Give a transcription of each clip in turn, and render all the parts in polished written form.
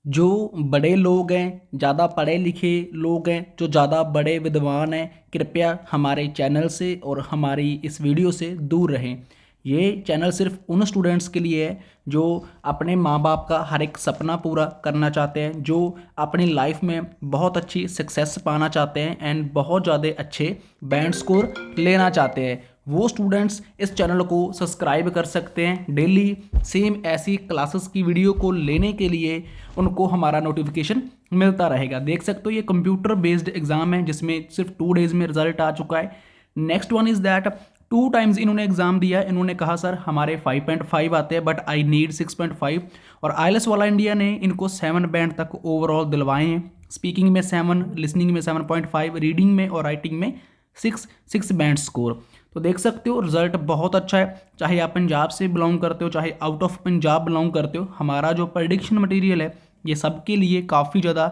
जो बड़े लोग हैं, ज़्यादा पढ़े लिखे लोग हैं, जो ज़्यादा बड़े विद्वान हैं, कृपया हमारे चैनल से और हमारी इस वीडियो से दूर रहें। ये चैनल सिर्फ उन स्टूडेंट्स के लिए है जो अपने माँ बाप का हर एक सपना पूरा करना चाहते हैं, जो अपनी लाइफ में बहुत अच्छी सक्सेस पाना चाहते हैं एंड बहुत ज़्यादा अच्छे बैंड स्कोर लेना चाहते हैं। वो स्टूडेंट्स इस चैनल को सब्सक्राइब कर सकते हैं। डेली सेम ऐसी क्लासेस की वीडियो को लेने के लिए उनको हमारा नोटिफिकेशन मिलता रहेगा। देख सकते हो ये कंप्यूटर बेस्ड एग्जाम है जिसमें सिर्फ 2 डेज में रिजल्ट आ चुका है। Next one is that 2 times इन्होंने एग्जाम दिया है। इन्होंने कहा सर हमारे 5.5 आते हैं बट आई नीड 6.5, और आईएलएस वाला इंडिया ने इनको 7 बैंड तक ओवरऑल दिलवाए हैं। स्पीकिंग में 7, लिसनिंग में 7.5, रीडिंग में और राइटिंग में 6 बैंड स्कोर। तो देख सकते हो रिजल्ट बहुत अच्छा है। चाहे आप पंजाब से बिलोंग करते हो, चाहे आउट ऑफ पंजाब बिलोंग करते हो, हमारा जो प्रेडिक्शन मटेरियल है ये सबके लिए काफ़ी ज़्यादा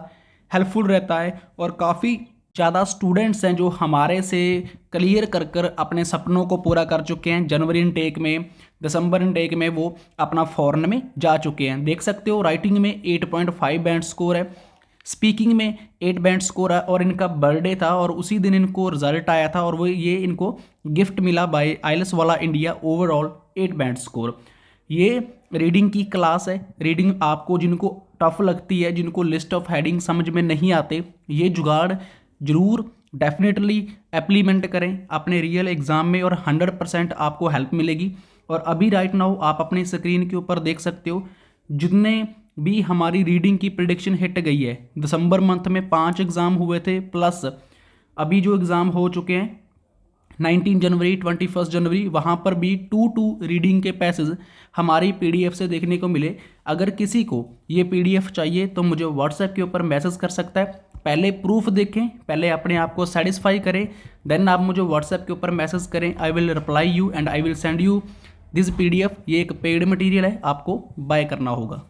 हेल्पफुल रहता है। और काफ़ी ज़्यादा स्टूडेंट्स हैं जो हमारे से क्लियर कर कर अपने सपनों को पूरा कर चुके हैं। जनवरी इनटेक में, दिसंबर इनटेक में वो अपना फॉरेन में जा चुके हैं। देख सकते हो राइटिंग में 8.5 बैंड स्कोर है, स्पीकिंग में 8 बैंड स्कोर है, और इनका बर्थडे था और उसी दिन इनको रिजल्ट आया था और वो ये इनको गिफ्ट मिला बाय आइलेस वाला इंडिया, ओवरऑल 8 बैंड स्कोर। ये रीडिंग की क्लास है। रीडिंग आपको जिनको टफ लगती है, जिनको लिस्ट ऑफ हेडिंग समझ में नहीं आते, ये जुगाड़ जरूर डेफिनेटली एप्लीमेंट करें अपने रियल एग्ज़ाम में और 100% आपको हेल्प मिलेगी। और अभी राइट नाउ आप अपनी स्क्रीन के ऊपर देख सकते हो जितने भी हमारी रीडिंग की प्रिडिक्शन हिट गई है। दिसंबर मंथ में 5 एग्ज़ाम हुए थे, प्लस अभी जो एग्ज़ाम हो चुके हैं 19 जनवरी, 21 जनवरी, वहाँ पर भी 2 रीडिंग के पैसेज हमारी पीडीएफ से देखने को मिले। अगर किसी को ये पीडीएफ चाहिए तो मुझे व्हाट्सएप के ऊपर मैसेज कर सकता है। पहले प्रूफ देखें, पहले अपने आप को सेटिस्फाई करें, देन आप मुझे व्हाट्सएप के ऊपर मैसेज करें। I will reply you and I will send you this PDF. ये एक पेड मटेरियल है, आपको बाय करना होगा।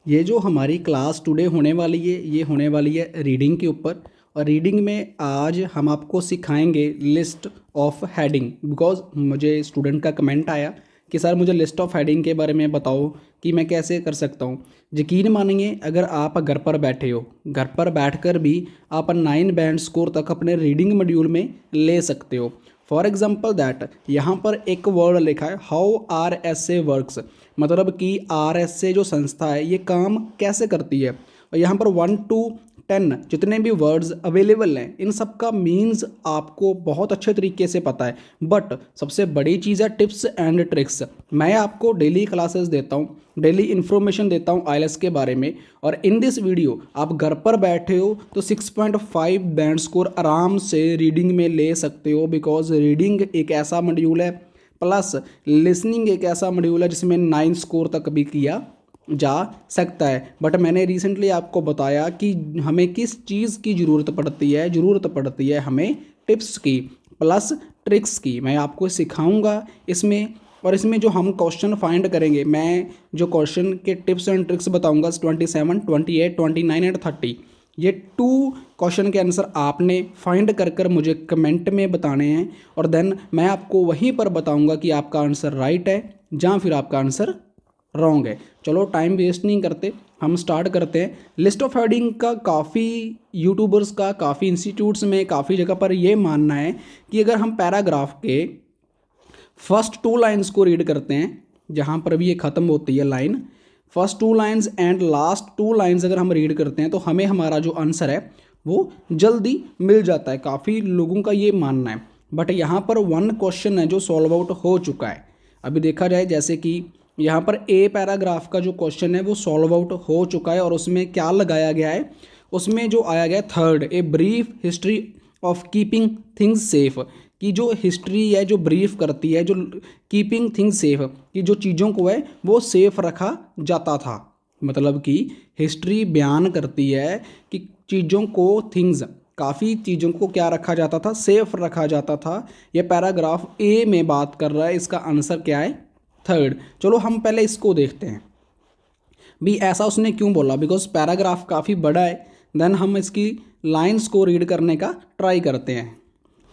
ये जो हमारी क्लास टुडे होने वाली है ये होने वाली है रीडिंग के ऊपर। और रीडिंग में आज हम आपको सिखाएंगे लिस्ट ऑफ हेडिंग। बिकॉज मुझे स्टूडेंट का कमेंट आया कि सर मुझे लिस्ट ऑफ हेडिंग के बारे में बताओ कि मैं कैसे कर सकता हूँ। यकीन मानिए अगर आप घर पर बैठे हो, घर पर बैठकर भी आप 9 बैंड स्कोर तक अपने रीडिंग मॉड्यूल में ले सकते हो। फॉर एग्जाम्पल दैट यहाँ पर एक वर्ड लिखा है how R S A works, मतलब कि आर एस ए जो संस्था है ये काम कैसे करती है। और यहाँ पर 1 to 10 जितने भी वर्ड्स अवेलेबल हैं इन सब का मीन्स आपको बहुत अच्छे तरीके से पता है। बट सबसे बड़ी चीज़ है टिप्स एंड ट्रिक्स। मैं आपको डेली क्लासेस देता हूँ, डेली इन्फॉर्मेशन देता हूँ आईएलएस के बारे में। और इन दिस वीडियो आप घर पर बैठे हो तो 6.5 बैंड स्कोर आराम से रीडिंग में ले सकते हो। बिकॉज रीडिंग एक ऐसा मॉड्यूल है, प्लस लिसनिंग एक ऐसा मॉड्यूल है जिसमें 9 स्कोर तक भी किया जा सकता है। बट मैंने रिसेंटली आपको बताया कि हमें किस चीज़ की ज़रूरत पड़ती है हमें टिप्स की प्लस ट्रिक्स की। मैं आपको सिखाऊंगा इसमें। और इसमें जो हम क्वेश्चन फाइंड करेंगे, मैं जो क्वेश्चन के टिप्स एंड ट्रिक्स बताऊंगा 27, 28, 29 एंड 30, ये 2 क्वेश्चन के आंसर आपने फाइंड कर कर मुझे कमेंट में बताने हैं। और देन मैं आपको वहीं पर बताऊंगा कि आपका आंसर राइट है या फिर आपका आंसर रॉन्ग है। चलो टाइम वेस्ट नहीं करते, हम स्टार्ट करते हैं। लिस्ट ऑफ हेडिंग का काफ़ी यूट्यूबर्स का, काफ़ी इंस्टीट्यूट्स में, काफ़ी जगह पर ये मानना है कि अगर हम पैराग्राफ के फर्स्ट 2 लाइन्स को रीड करते हैं, जहाँ पर भी ये ख़त्म होती है line, first 2 lines and last 2 lines अगर हम रीड करते हैं तो हमें हमारा जो आंसर है वो जल्दी मिल जाता है। काफ़ी लोगों का ये मानना है। बट यहाँ पर 1 क्वेश्चन है जो सॉल्व आउट हो चुका है। अभी देखा जाए जैसे कि यहाँ पर ए पैराग्राफ का जो क्वेश्चन है वो सॉल्व आउट हो चुका है। और उसमें क्या लगाया गया है, उसमें जो आया गया third, a brief history of keeping things safe, कि जो हिस्ट्री है जो ब्रीफ करती है, जो कीपिंग थिंग्स सेफ, कि जो चीज़ों को है वो सेफ रखा जाता था। मतलब कि हिस्ट्री बयान करती है कि चीज़ों को, थिंग्स, काफ़ी चीज़ों को क्या रखा जाता था, सेफ रखा जाता था। यह पैराग्राफ ए में बात कर रहा है। इसका आंसर क्या है, थर्ड। चलो हम पहले इसको देखते हैं भी ऐसा उसने क्यों बोला, बिकॉज पैराग्राफ काफ़ी बड़ा है। देन हम इसकी लाइंस को रीड करने का ट्राई करते हैं।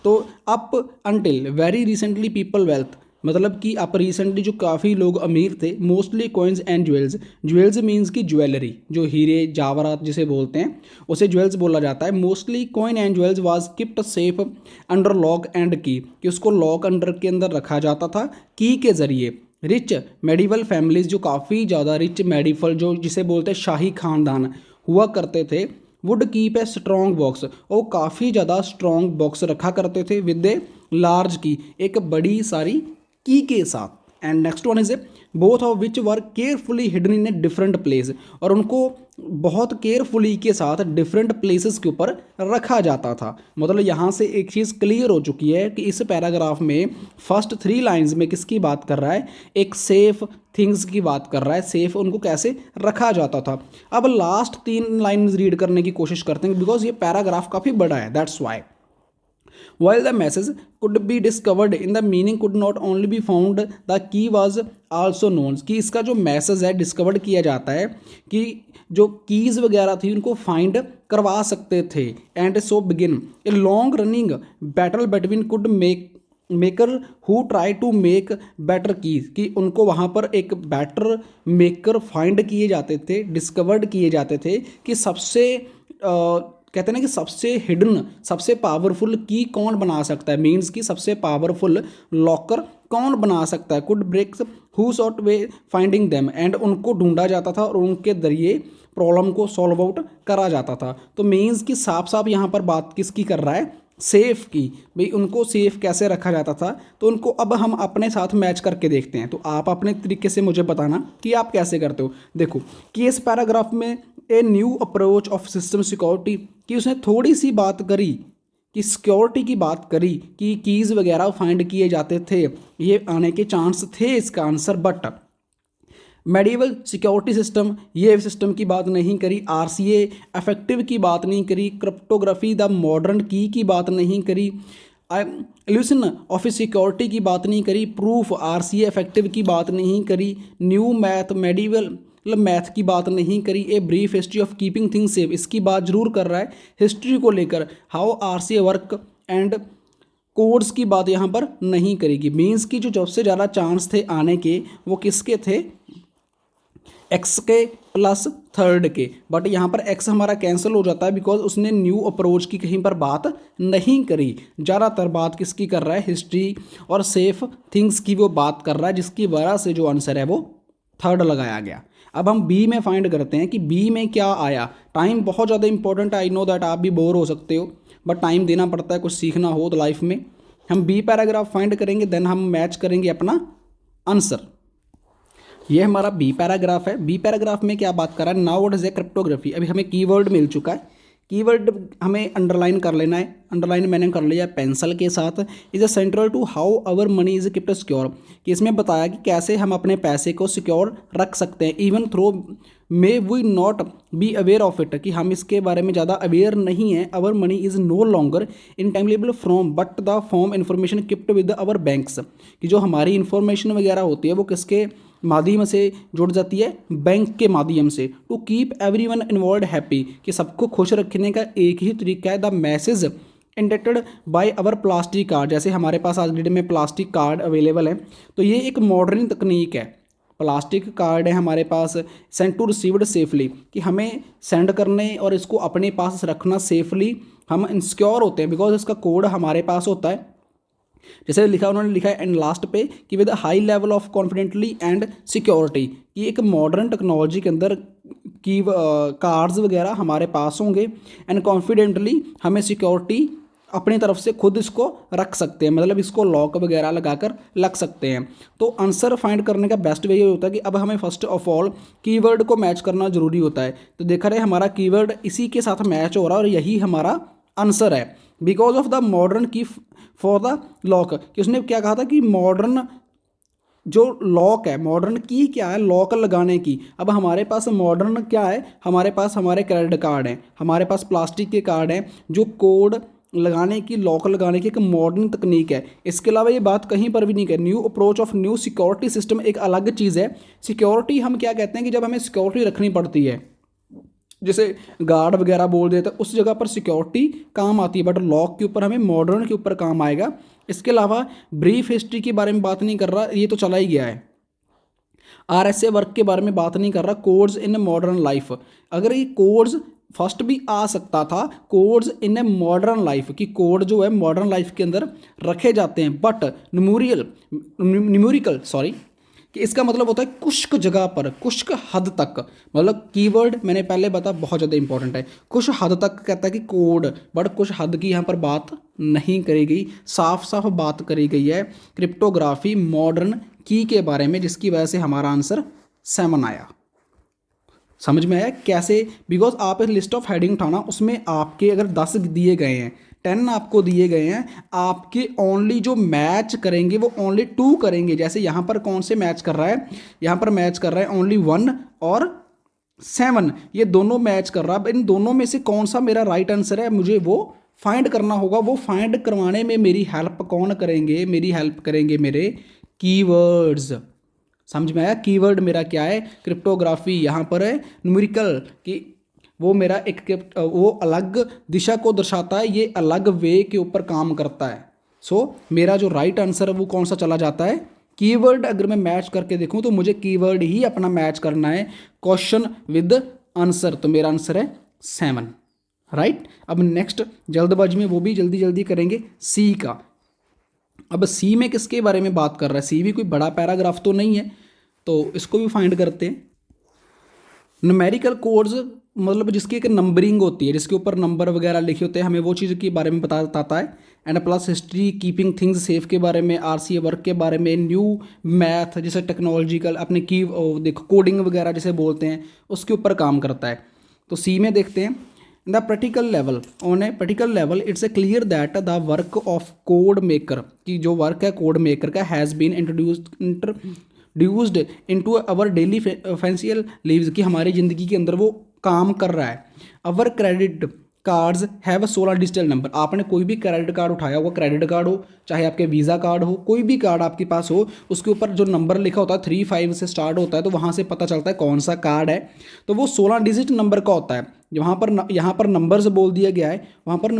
तो up until very recently people wealth, मतलब कि अप रिसेंटली जो काफ़ी लोग अमीर थे, mostly coins and jewels, jewels means की ज्वेलरी, जो हीरे जावरात जिसे बोलते हैं उसे ज्वेल्स बोला जाता है। Mostly coin and jewels was kept safe under lock and की, कि उसको लॉक अंडर के अंदर रखा जाता था की के ज़रिए। रिच मेडिवल फैमिलीज, जो काफ़ी ज़्यादा रिच मेडिवल, जो जिसे बोलते हैं शाही खानदान हुआ करते थे, would keep a strong box, वो काफ़ी ज़्यादा स्ट्रॉन्ग बॉक्स रखा करते थे विद ए लार्ज की, एक बड़ी सारी की के साथ। And next one is A both of which were carefully hidden in a different place, और उनको बहुत केयरफुली के साथ डिफरेंट प्लेसेस के ऊपर रखा जाता था। मतलब यहाँ से एक चीज़ क्लियर हो चुकी है कि इस पैराग्राफ में फर्स्ट 3 लाइंस में किसकी बात कर रहा है, एक सेफ थिंग्स की बात कर रहा है, सेफ उनको कैसे रखा जाता था। अब लास्ट 3 लाइन्स रीड करने की कोशिश करते हैं, बिकॉज ये पैराग्राफ काफ़ी बड़ा है, that's why. While the message could be discovered in the meaning could not only be found, the key was also known, कि इसका जो मैसेज है डिस्कवर्ड किया जाता है, कि जो कीज़ वगैरह थी उनको फाइंड करवा सकते थे। And so begin a long running battle between code maker who try to make better keys, कि उनको वहाँ पर एक बेटर मेकर फाइंड किए जाते थे, डिस्कवर्ड किए जाते थे, कि सबसे कहते हैं ना कि सबसे हिडन, सबसे पावरफुल की कौन बना सकता है, मीन्स कि सबसे पावरफुल लॉकर कौन बना सकता है। Code breaks who sought way finding them, and उनको ढूंढा जाता था और उनके जरिए प्रॉब्लम को सॉल्व आउट करा जाता था। तो मीन्स कि साफ साफ यहाँ पर बात किसकी कर रहा है, सेफ की, भाई उनको सेफ कैसे रखा जाता था। तो उनको अब हम अपने साथ मैच करके देखते हैं। तो आप अपने तरीके से मुझे बताना कि आप कैसे करते हो। देखो कि इस पैराग्राफ में a new approach of system security, कि उसने थोड़ी सी बात करी कि सिक्योरिटी की बात करी, कि कीज़ वगैरह फाइंड किए जाते थे, ये आने के चांस थे इसका answer. But medieval security system, ये सिस्टम की बात नहीं करी। आरसीए इफेक्टिव की बात नहीं करी। क्रिप्टोग्राफी द मॉडर्न की बात नहीं करी। इल्यूशन ऑफ सिक्योरिटी की बात नहीं करी। प्रूफ आरसीए इफेक्टिव की बात नहीं करी। न्यू मैथ मेडिवल मतलब मैथ की बात नहीं करी। A brief history of keeping things safe, इसकी बात जरूर कर रहा है हिस्ट्री को लेकर। How RCA work and codes की बात यहाँ पर नहीं करेगी। मीन्स की जो सबसे ज़्यादा चांस थे आने के वो किसके थे, एक्स के प्लस थर्ड के। बट यहाँ पर एक्स हमारा कैंसिल हो जाता है बिकॉज उसने न्यू अप्रोच की कहीं पर बात नहीं करी। ज़्यादातर बात किसकी कर रहा है, हिस्ट्री और सेफ थिंग्स की वो बात कर रहा है, जिसकी वजह से जो आंसर है वो थर्ड लगाया गया। अब हम बी में फाइंड करते हैं कि बी में क्या आया। टाइम बहुत ज़्यादा इंपॉर्टेंट है, आई नो दैट आप भी बोर हो सकते हो, बट टाइम देना पड़ता है कुछ सीखना हो तो लाइफ में। हम बी पैराग्राफ फाइंड करेंगे, देन हम मैच करेंगे अपना आंसर। ये हमारा बी पैराग्राफ है। बी पैराग्राफ में क्या बात कर रहा है, now what is a cryptography. अभी हमें कीवर्ड मिल चुका है, कीवर्ड हमें अंडरलाइन कर लेना है। अंडरलाइन मैंने कर लिया पेंसिल के साथ। Is a central to how our money is kept secure, कि इसमें बताया कि कैसे हम अपने पैसे को सिक्योर रख सकते हैं। Even through may we not be aware of it, कि हम इसके बारे में ज़्यादा अवेयर नहीं है। Our money is no longer intangible from but the form information kept with our banks, कि जो हमारी इंफॉर्मेशन वगैरह होती है वो किसके माध्यम से जुड़ जाती है, बैंक के माध्यम से। To keep everyone involved happy, कि सबको खुश रखने का एक ही तरीका है। The message indicated by our plastic card, जैसे हमारे पास आज डेट में प्लास्टिक कार्ड अवेलेबल है, तो ये एक मॉडर्न तकनीक है। प्लास्टिक कार्ड है हमारे पास, सेंड टू रिसीव्ड सेफली, कि हमें सेंड करने और इसको अपने पास रखना सेफली हम इंसिक्योर होते हैं बिकॉज इसका कोड हमारे पास होता है। जैसे लिखा उन्होंने लिखा है एंड लास्ट पे कि with high level of confidently and security, कि एक मॉडर्न टेक्नोलॉजी के अंदर की कार्ड्स वगैरह हमारे पास होंगे एंड कॉन्फिडेंटली हमें सिक्योरिटी अपनी तरफ से खुद इसको रख सकते हैं, मतलब इसको लॉक वगैरह लगाकर रख सकते हैं। तो आंसर फाइंड करने का बेस्ट वे ये होता है कि अब हमें फर्स्ट ऑफ ऑल कीवर्ड को मैच करना जरूरी होता है। तो देखा रहे हमारा कीवर्ड इसी के साथ मैच हो रहा है और यही हमारा आंसर है। बिकॉज ऑफ द मॉडर्न की फॉर द लॉक, कि उसने क्या कहा था कि मॉडर्न जो लॉक है, मॉडर्न की क्या है, लॉक लगाने की। अब हमारे पास मॉडर्न क्या है, हमारे पास हमारे क्रेडिट कार्ड हैं, हमारे पास प्लास्टिक के कार्ड हैं जो कोड लगाने की, लॉक लगाने की एक मॉडर्न तकनीक है। इसके अलावा ये बात कहीं पर भी नहीं है। New approach of new security system एक अलग चीज़ है। सिक्योरिटी हम क्या कहते हैं कि जब हमें सिक्योरिटी रखनी पड़ती है, जैसे गार्ड वगैरह बोल देते हैं, उस जगह पर सिक्योरिटी काम आती है, बट लॉक के ऊपर हमें मॉडर्न के ऊपर काम आएगा। इसके अलावा ब्रीफ हिस्ट्री के बारे में बात नहीं कर रहा, ये तो चला ही गया है। आरएसए वर्क के बारे में बात नहीं कर रहा। कोड्स इन मॉडर्न लाइफ, अगर ये कोड्स फर्स्ट भी आ सकता था, codes in a modern life, कि कोड जो है मॉडर्न लाइफ के अंदर रखे जाते हैं, बट न्यूमेरिकल सॉरी, कि इसका मतलब होता है कुछ जगह पर, कुछ हद तक, मतलब कीवर्ड मैंने पहले बताया बहुत ज़्यादा इंपॉर्टेंट है। कुछ हद तक कहता है कि कोड, बट कुछ हद की यहाँ पर बात नहीं करी गई, साफ साफ बात करी गई है क्रिप्टोग्राफी मॉडर्न की के बारे में, जिसकी वजह से हमारा आंसर 7 आया। समझ में आया कैसे? बिकॉज आप एक लिस्ट ऑफ हेडिंग उठाना, उसमें आपके अगर 10 दिए गए हैं, 10 आपको दिए गए हैं, आपके ओनली जो मैच करेंगे वो ओनली 2 करेंगे। जैसे यहाँ पर कौन से मैच कर रहा है, यहाँ पर मैच कर रहा है ओनली 1 और 7, ये दोनों मैच कर रहा है। इन दोनों में से कौन सा मेरा राइट आंसर है, मुझे वो फाइंड करना होगा। वो फाइंड करवाने में मेरी हेल्प कौन करेंगे, मेरी हेल्प करेंगे मेरे कीवर्ड्स। समझ में आया? कीवर्ड मेरा क्या है, क्रिप्टोग्राफी यहाँ पर है न्यूमेरिकल, कि वो मेरा एक वो अलग दिशा को दर्शाता है, ये अलग वे के ऊपर काम करता है। सो मेरा जो राइट आंसर है वो कौन सा चला जाता है, कीवर्ड। अगर मैं मैच करके देखूं तो मुझे कीवर्ड ही अपना मैच करना है, क्वेश्चन विद आंसर, तो मेरा आंसर है 7, राइट। अब नेक्स्ट जल्दबाजी में वो भी जल्दी जल्दी करेंगे सी का। अब सी में किसके बारे में बात कर रहा है, सी भी कोई बड़ा पैराग्राफ तो नहीं है, तो इसको भी फाइंड करते हैं। न्यूमेरिकल कोड्स मतलब जिसकी एक नंबरिंग होती है, जिसके ऊपर नंबर वगैरह लिखे होते हैं, हमें वो चीज़ के बारे में बताता है। And plus history, keeping things safe के बारे में, आरसीए वर्क के बारे में, न्यू मैथ जैसे टेक्नोलॉजिकल अपने की देखो कोडिंग वगैरह जैसे बोलते हैं, उसके ऊपर काम करता है। तो सी में देखते हैं the practical level, on a practical level it's a clear that the work of code maker, की जो वर्क है कोड मेकर का, has been introduced into our daily financial lives, की हमारी ज़िंदगी के अंदर वो काम कर रहा है। Our credit cards have 16 digital number, आपने कोई भी क्रेडिट कार्ड उठाया होगा, क्रेडिट कार्ड हो चाहे आपके वीज़ा कार्ड हो, कोई भी कार्ड आपके पास हो, उसके ऊपर जो नंबर लिखा होता है 35 से स्टार्ट होता है, तो वहाँ से पता चलता है कौन सा कार्ड है। तो वो 16 डिजिट नंबर का होता है। यहाँ पर नंबर्स बोल दिया गया है, वहाँ पर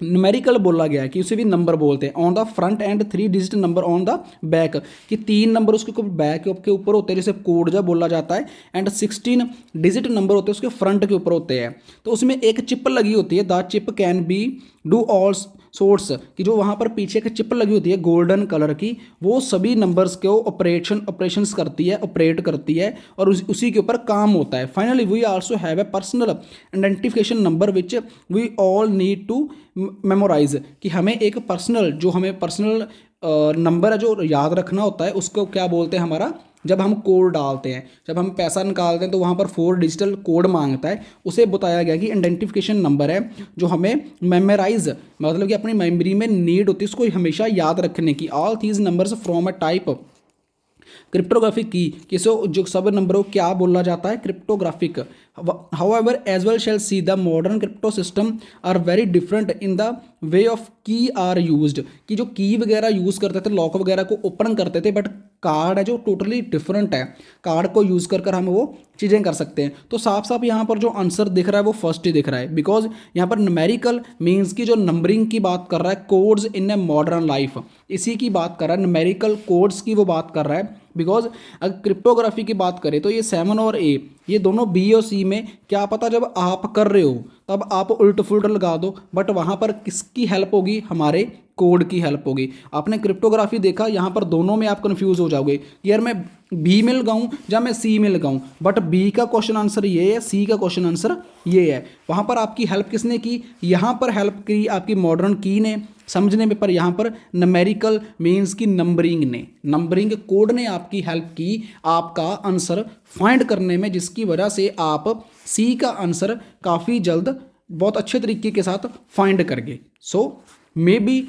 न्यूमेरिकल बोला गया है कि उसे भी नंबर बोलते हैं। On the front end 3 digit number on the back, कि 3 नंबर उसके बैक के ऊपर होते हैं, जैसे कोड जब बोला जाता है। एंड 16 डिजिट नंबर होते हैं उसके फ्रंट के ऊपर होते हैं। तो उसमें एक चिप लगी होती है, the chip can be do all source, कि जो वहाँ पर पीछे एक चिप लगी होती है गोल्डन कलर की, वो सभी नंबर्स को ऑपरेशंस करती है, ऑपरेट करती है, और उसी के ऊपर काम होता है। Finally we also have a personal identification number which we all need to memorise, कि हमें एक पर्सनल, जो हमें पर्सनल नंबर है जो याद रखना होता है, उसको क्या बोलते हैं हमारा, जब हम कोड डालते हैं, जब हम पैसा निकालते हैं तो वहाँ पर 4 डिजिटल कोड मांगता है, उसे बताया गया कि आइडेंटिफिकेशन नंबर है जो हमें मेमोराइज, मतलब कि अपनी मेमोरी में नीड होती है उसको हमेशा याद रखने की। All these numbers from a type cryptographic की, किसो जो सब नंबरों क्या बोला जाता है, cryptographic. However, as well shall see the modern crypto system are very different in the way of key are used, कि जो की वगैरह यूज़ करते थे, लॉक वगैरह को ओपन करते थे, बट कार्ड है जो टोटली डिफरेंट है। कार्ड को यूज़ कर हम वो चीज़ें कर सकते हैं। तो साफ साफ यहाँ पर जो आंसर दिख रहा है वो फर्स्ट ही दिख रहा है, बिकॉज यहाँ पर न्यूमेरिकल मीन्स की जो नंबरिंग की बात कर रहा है, codes in a modern life, इसी की बात कर रहा है, न्यूमेरिकल कोड्स की वो बात कर रहा है। बिकॉज अगर क्रिप्टोग्राफी की बात करें तो ये 7 और ए, ये दोनों बी और सी में क्या पता जब आप कर रहे हो तब आप उल्ट फुल्ट लगा दो, बट वहाँ पर किसकी हेल्प होगी, हमारे कोड की हेल्प होगी। आपने क्रिप्टोग्राफी देखा, यहाँ पर दोनों में आप कंफ्यूज हो जाओगे कि यार मैं बी में लगाऊं या मैं सी में लगाऊं, बट बी का क्वेश्चन आंसर ये है, सी का क्वेश्चन आंसर ये है। वहाँ पर आपकी हेल्प किसने की, यहाँ पर हेल्प की आपकी मॉडर्न की ने समझने में, पर यहाँ पर न्यूमेरिकल मीन्स की नंबरिंग कोड ने आपकी हेल्प की आपका आंसर फाइंड करने में, जिसकी वजह से आप सी का आंसर काफ़ी जल्द बहुत अच्छे तरीके के साथ फाइंड कर गए। सो मे बी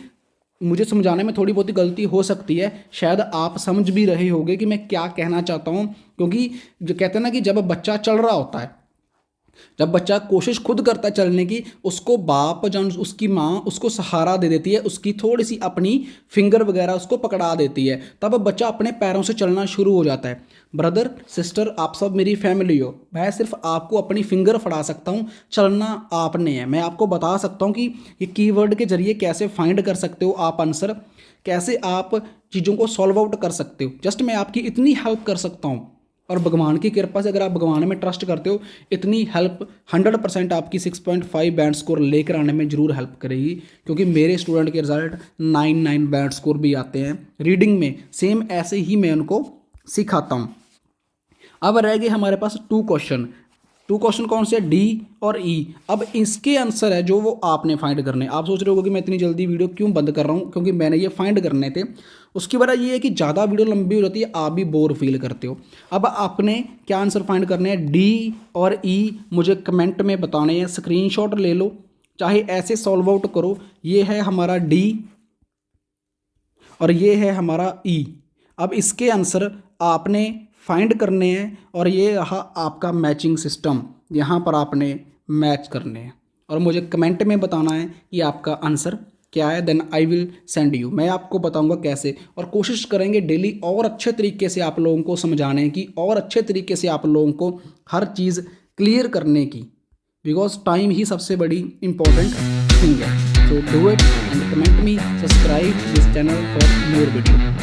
मुझे समझाने में थोड़ी बहुत गलती हो सकती है, शायद आप समझ भी रहे होंगे कि मैं क्या कहना चाहता हूँ, क्योंकि जो कहते हैं ना कि जब बच्चा चल रहा होता है जब बच्चा कोशिश खुद करता है चलने की, उसको बाप या उसकी माँ उसको सहारा दे देती है, उसकी थोड़ी सी अपनी फिंगर वगैरह उसको पकड़ा देती है, तब बच्चा अपने पैरों से चलना शुरू हो जाता है। ब्रदर सिस्टर, आप सब मेरी फैमिली हो, मैं सिर्फ आपको अपनी फिंगर फड़ा सकता हूँ, चलना आपने है। मैं आपको बता सकता हूँ कि ये कीवर्ड के जरिए कैसे फाइंड कर सकते हो आप आंसर, कैसे आप चीज़ों को सॉल्व आउट कर सकते हो। जस्ट मैं आपकी इतनी हेल्प कर सकता हूँ, और भगवान की कृपा से, अगर आप भगवान में ट्रस्ट करते हो, इतनी हेल्प 100% आपकी 6.5 बैंड स्कोर लेकर आने में ज़रूर हेल्प करेगी, क्योंकि मेरे स्टूडेंट के रिजल्ट 9 बैंड स्कोर भी आते हैं रीडिंग में। सेम ऐसे ही मैं उनको सिखाता हूँ। अब रह गए हमारे पास 2 क्वेश्चन। 2 क्वेश्चन कौन से, डी और ई। अब इसके आंसर है जो वो आपने फाइंड करने। आप सोच रहे होगे कि मैं इतनी जल्दी वीडियो क्यों बंद कर रहा हूँ, क्योंकि मैंने ये फाइंड करने थे। उसकी वजह ये है कि ज़्यादा वीडियो लंबी हो जाती है, आप भी बोर फील करते हो। अब आपने क्या आंसर फाइंड करने हैं, डी और ई, मुझे कमेंट में बताने हैं। स्क्रीनशॉट ले लो, चाहे ऐसे सॉल्व आउट करो। ये है हमारा डी और ये है हमारा ई। अब इसके आंसर आपने फाइंड करने हैं, और ये रहा आपका मैचिंग सिस्टम, यहाँ पर आपने मैच करने हैं और मुझे कमेंट में बताना है कि आपका आंसर क्या है। Then I will send you, मैं आपको बताऊंगा कैसे, और कोशिश करेंगे डेली और अच्छे तरीके से आप लोगों को समझाने की, और अच्छे तरीके से आप लोगों को हर चीज़ क्लियर करने की, बिकॉज टाइम ही सबसे बड़ी इंपॉर्टेंट थिंग है। So do it and comment me, subscribe this channel for more video.